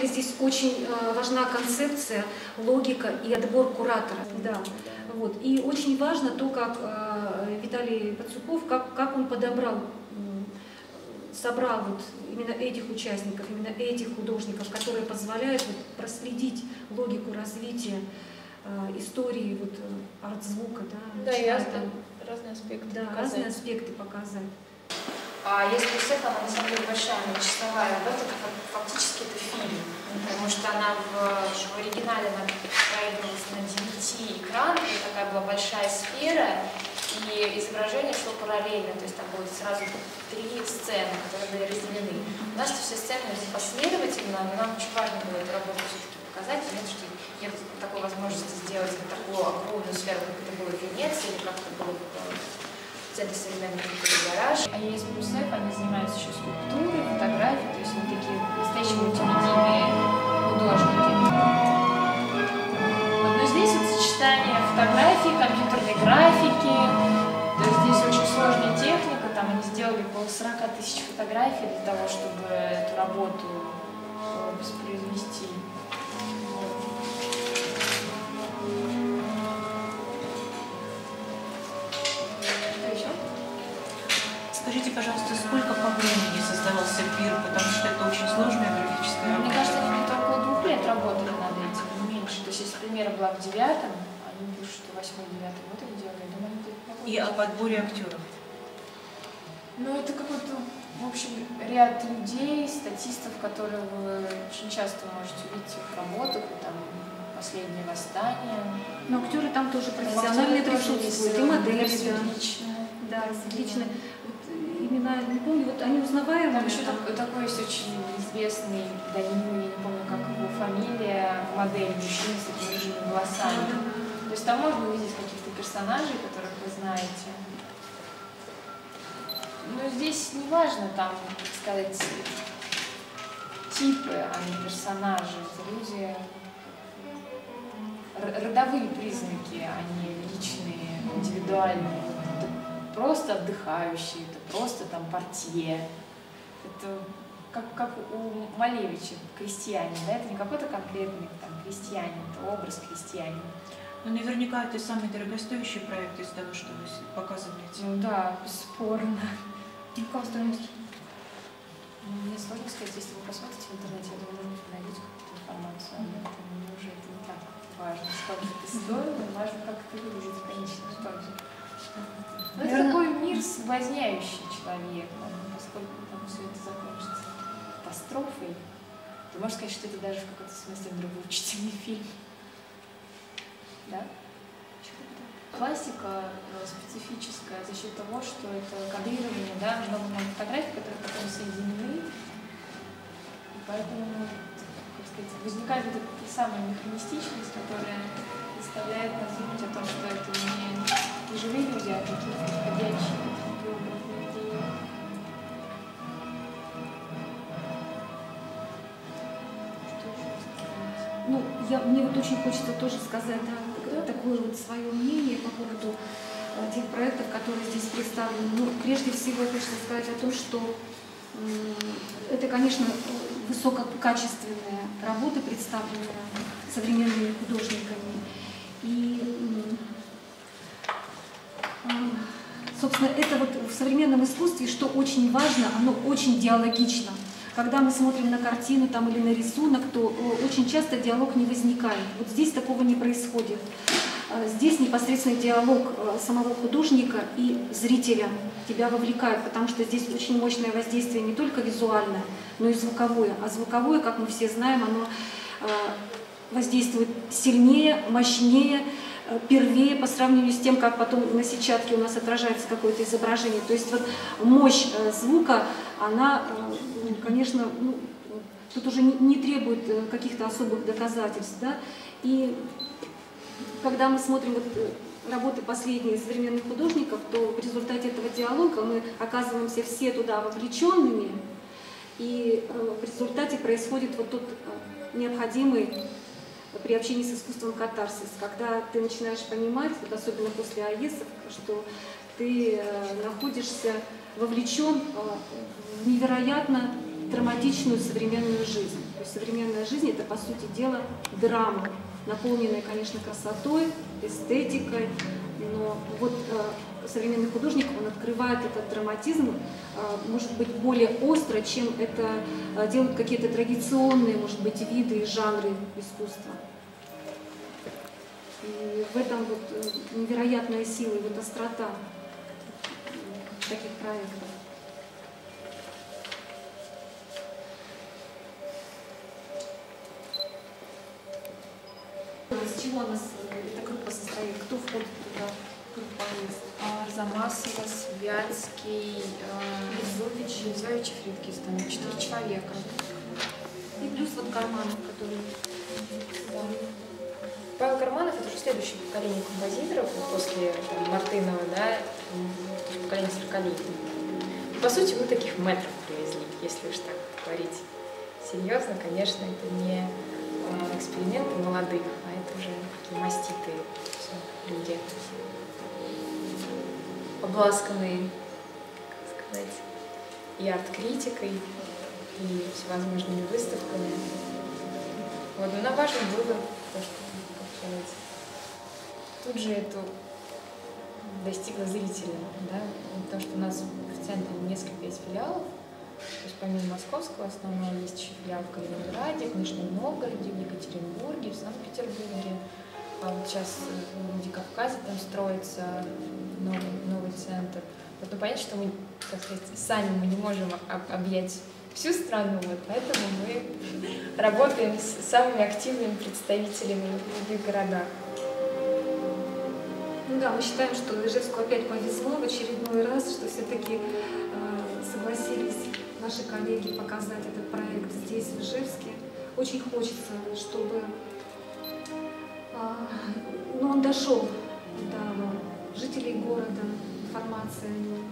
Здесь очень важна концепция, логика и отбор куратора. Да. Вот. И очень важно то, как Виталий Пацюков, как он подобрал, собрал вот именно этих участников, именно этих художников, которые позволяют вот проследить логику развития истории вот, арт-звука. Да, и разные аспекты да, показать. Разные аспекты показать. Если представь, она на самом деле большая, часовая работа, фактически это фильм, потому что она в оригинале она проигрывалась на 9 экранах, и такая была большая сфера, и изображение шло параллельно, то есть там будет сразу 3 сцены, которые были разделены. У нас все сцены последовательно, но нам очень важно было эту работу все-таки показать, потому что нет такой возможности сделать такую огромную сферу, как это было в Венеции, или как это было в центре современной культуры «Гараж». А ЕС+Ф, они занимаются еще скульптурой, фотографией, то есть они такие настоящие мультимедийные художники. Вот, но здесь вот сочетание фотографий, компьютерной графики, то есть здесь очень сложная техника, там они сделали около 40 000 фотографий для того, чтобы эту работу воспроизвести. Скажите, пожалуйста, сколько по времени создавался пир, потому что это очень сложная графическая работа? Мне кажется, они где-то около 2 лет работали над этим, не меньше. То есть, если примера была в 9-м, они пишут, что 8-9 год они делали, я думаю, они где-то... И о подборе актеров? Ну, это какой-то, в общем, ряд людей, статистов, которые вы очень часто можете увидеть в их работах, и там «Последнее восстание». Но актеры там тоже профессиональные присутствуют, и модели. Да, отлично. Имена, не помню, вот они узнаваемые. Там еще такой есть очень известный Данил, я не помню, как его фамилия, модель, мужчина с такими рыжими волосами. То есть там можно увидеть каких-то персонажей, которых вы знаете. Но здесь не важно, там, так сказать, типы, а не персонажи. Это люди, родовые признаки, а не личные, индивидуальные. Это просто отдыхающие, это просто там портье. Это как у Малевича, крестьянин, да? Это не какой-то конкретный там крестьянин, это образ крестьянина. Ну, наверняка это самый дорогостоящий проект из того, что вы показываете. Ну да, бесспорно. Какова стоимость? Мне сложно сказать, если вы посмотрите в интернете, я думаю, можно найдете какую-то информацию об этом. Мне уже это не так важно, сколько это стоило, важно, как это выглядит в конечном итоге. Но это такой мир соблазняющий человека, поскольку там все это закончится катастрофой, то можно сказать, что это даже в каком-то смысле нравоучительный фильм. Да? Классика специфическая за счет того, что это кадрирование, да, много фотографий, которые потом соединены, и поэтому, как сказать, возникает вот эта самая механистичность, которая заставляет нас думать о том, что это не живые люди, а какие-то ходячие преобразные идеи. Ну, мне вот очень хочется тоже сказать, да, такое вот свое мнение по поводу тех проектов, которые здесь представлены. Ну, прежде всего, я хочу сказать о том, что это, конечно, высококачественные работы, представленные современными художниками. И, собственно, это вот в современном искусстве, что очень важно, оно очень диалогично. Когда мы смотрим на картину там, или на рисунок, то очень часто диалог не возникает. Вот здесь такого не происходит. Здесь непосредственный диалог самого художника и зрителя тебя вовлекает, потому что здесь очень мощное воздействие не только визуальное, но и звуковое. А звуковое, как мы все знаем, оно воздействует сильнее, мощнее, первее по сравнению с тем, как потом на сетчатке у нас отражается какое-то изображение. То есть вот мощь звука, она, конечно, тут уже не требует каких-то особых доказательств. Да? И когда мы смотрим вот работы последние современных художников, то в результате этого диалога мы оказываемся все туда вовлеченными, и в результате происходит вот тот необходимый при общении с искусством катарсис, когда ты начинаешь понимать, вот особенно после АЕСов, что ты находишься вовлечен в невероятно драматичную современную жизнь. То есть современная жизнь — это, по сути дела, драма, наполненная, конечно, красотой, эстетикой, но вот современный художник, он открывает этот драматизм, может быть, более остро, чем это делают какие-то традиционные, может быть, виды и жанры искусства. И в этом вот невероятная сила и вот острота таких проектов. Из чего у нас эта группа состоит? Кто входит туда? Группа есть? Арзамасова, Святский, Лизович и Фридкис, там 4 человека. И плюс вот Карманов, который... Да. Павел Карманов — это уже следующее поколение композиторов, после там, Мартынова, да, поколение 40-летних. По сути, мы таких мэтров привезли, если уж так говорить серьезно. Конечно, это не эксперименты молодых, а это уже такие маститые люди, обласканные, как сказать, и арт-критикой, и всевозможными выставками. Вот, но нам важен выбор, то, что, как сказать, тут же это достигло зрителя, да, потому что у нас в центре несколько есть филиалов, то есть помимо московского основного есть еще филиал в Калининграде, в Нижнем Новгороде, в Екатеринбурге, в Санкт-Петербурге. А вот сейчас в Владикавказе там строится новый центр. Вот, ну, понятно, что мы, так сказать, сами мы не можем объять всю страну, вот, поэтому мы работаем с самыми активными представителями в любых городах. Ну да, мы считаем, что Ижевску опять повезло в очередной раз, что все-таки согласились наши коллеги показать этот проект здесь, в Ижевске. Очень хочется, чтобы он дошел до жителей города, информация о нем.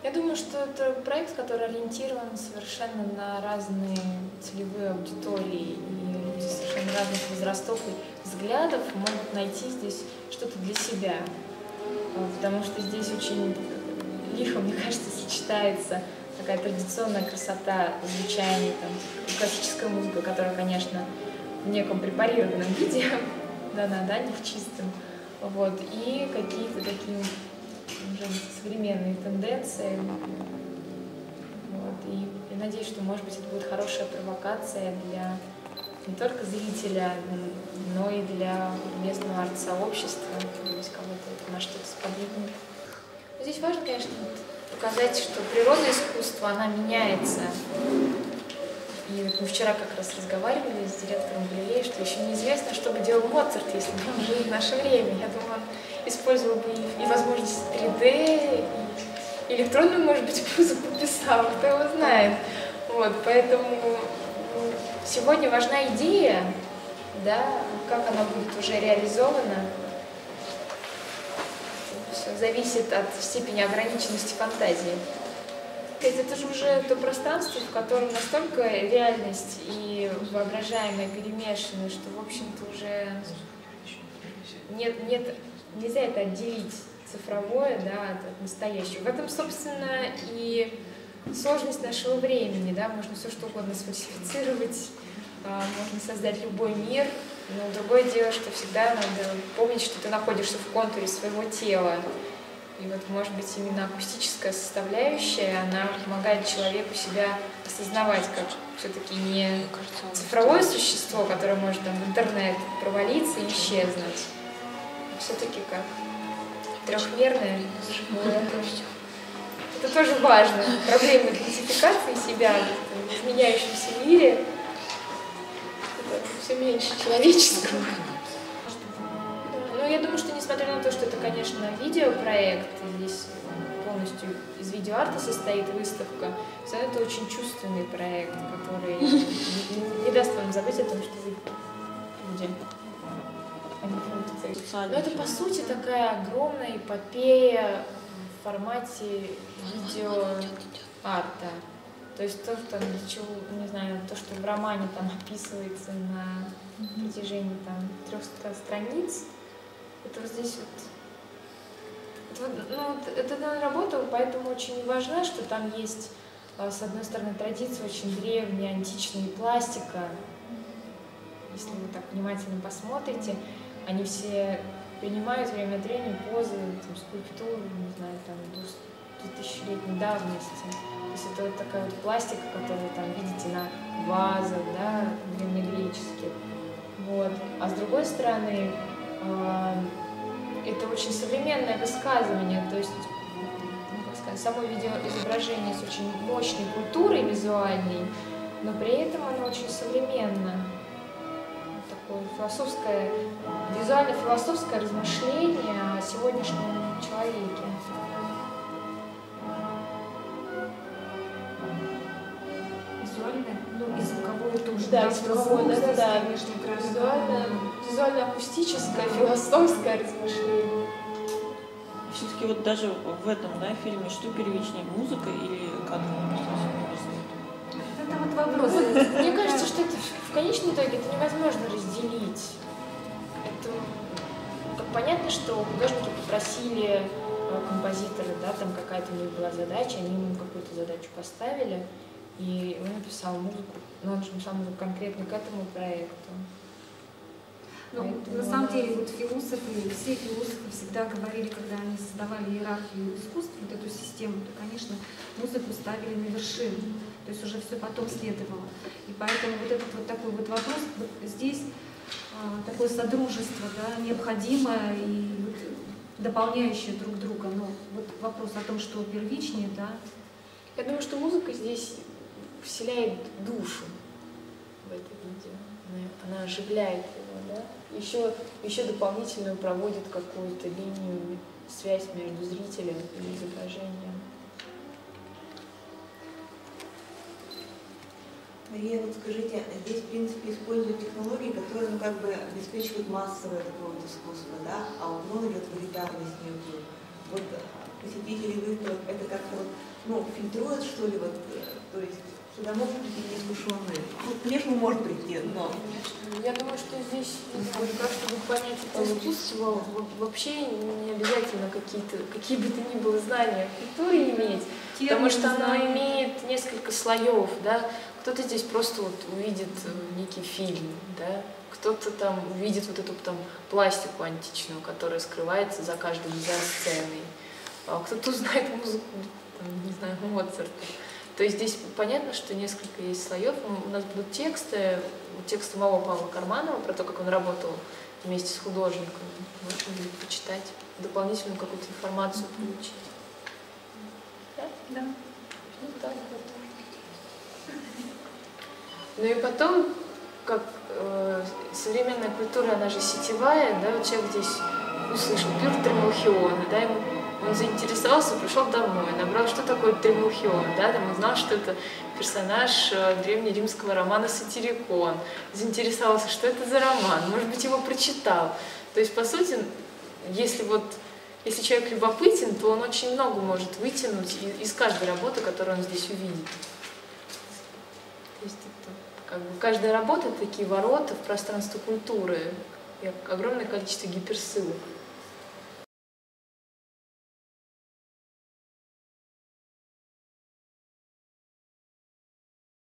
Я думаю, что это проект, который ориентирован совершенно на разные целевые аудитории, и люди совершенно разных возрастов и взглядов могут найти здесь что-то для себя, потому что здесь очень лихо, мне кажется, сочетается такая традиционная красота звучания, там, классическая музыка, которая, конечно, в неком препарированном виде дана, да, не в чистом, вот, и какие-то такие уже современные тенденции. Вот. И я надеюсь, что, может быть, это будет хорошая провокация для не только зрителя, но и для местного арт-сообщества, может быть, кого-то это на что-то сподвигнет. Здесь важно, конечно, показать, что природное искусство, она меняется. И вот мы вчера как раз разговаривали с директором галереи, что еще неизвестно, что бы делал Моцарт, если бы он жил в наше время. Я думаю, он использовал бы и возможности 3D, и электронную, может быть, музыку писал, кто его знает. Вот, поэтому сегодня важна идея, да, как она будет уже реализована. Все зависит от степени ограниченности фантазии. Это же уже то пространство, в котором настолько реальность и воображаемое перемешаны, что, в общем-то, уже нельзя это отделить цифровое, да, от настоящего. В этом, собственно, и сложность нашего времени, да, можно все что угодно сфальсифицировать, можно создать любой мир, но другое дело, что всегда надо помнить, что ты находишься в контуре своего тела. И вот, может быть, именно акустическая составляющая, она помогает человеку себя осознавать как все-таки не цифровое существо, которое может там в интернет провалиться и исчезнуть, а все-таки как трехмерное живое. Это тоже важно. Проблема идентификации себя в изменяющемся мире. Это все меньше человеческого. Ну, я думаю, что несмотря на то, что это, конечно, видеопроект, здесь полностью из видеоарта состоит выставка, все равно это очень чувственный проект, который не даст вам забыть о том, что вы люди, а не функции. Но это, по сути, такая огромная эпопея в формате видеоарта. То есть то, что, не знаю, то, что в романе там описывается на протяжении там 300 страниц, это вот здесь вот, это работа, поэтому очень важно, что там есть с одной стороны, традиция очень древняя, античная, пластика. Если вы так внимательно посмотрите, они все принимают время от времени позы, там, скульптуры, не знаю, там, 2000-летней давности. То есть это вот такая вот пластика, которую там видите на вазах, да, древнегреческих. Вот. А с другой стороны, это очень современное высказывание, то есть, ну, как сказать, само видеоизображение с очень мощной культурой визуальной, но при этом оно очень современно. Такое философское, визуально-философское размышление о сегодняшнем человеке. Визуальное, ну и звуковое тоже. Да, звуковое, да. Конечно, красиво. Визуально-акустическое, философское размышление. Все-таки вот даже в этом, да, фильме что первичнее, музыка или кадровый? Это вот вопрос. Мне кажется, что это в конечном итоге это невозможно разделить. Это как понятно, что художники попросили композитора, да, там какая-то у них была задача, они ему какую-то задачу поставили, и он написал музыку, но он же написал музыку конкретно к этому проекту. Ну, на самом деле, вот философы, все философы всегда говорили, когда они создавали иерархию искусств, вот эту систему, то, конечно, музыку ставили на вершину, то есть уже все потом следовало. И поэтому вот этот вот такой вот вопрос, вот здесь такое содружество, да, необходимое и вот дополняющее друг друга. Но вот вопрос о том, что первичнее, да. Я думаю, что музыка здесь вселяет душу в это видео, она оживляет его, да. Еще дополнительно проводит какую-то линию, связь между зрителем и изображением. Мария, вот скажите, здесь, в принципе, используют технологии, которые, ну, как бы обеспечивают массовое такое вот искусство, да, а вот он идет в элитарность некую. Вот посетители выставок, это как-то вот, ну, фильтруют, что ли, вот, то есть сюда могут прийти неискушенные. Ну, конечно, может прийти, но... Я думаю, что здесь, вот, как чтобы понять это искусство, вообще не обязательно какие бы то ни было знания в культуре иметь, потому что оно имеет несколько слоев, да. Кто-то здесь просто вот увидит некий фильм, да, кто-то там увидит вот эту там пластику античную, которая скрывается за каждой мизансценой, а кто-то узнает музыку, там, не знаю, Моцарта. То есть здесь понятно, что несколько есть слоев. У нас будут тексты самого Павла Карманова про то, как он работал вместе с художником. Можно будет почитать, дополнительную какую-то информацию получить. Да? Да. Ну, так вот. Ну и потом, как современная культура, она же сетевая, да, вот человек здесь услышал пир Тремалхиона, да, он заинтересовался, пришел домой, набрал, что такое Тремалхион, да, там узнал, что это персонаж древнеримского романа «Сатирикон», заинтересовался, что это за роман, может быть, его прочитал. То есть, по сути, если человек любопытен, то он очень много может вытянуть из каждой работы, которую он здесь увидит. То есть это, как бы, каждая работа — это такие ворота в пространство культуры и огромное количество гиперссылок.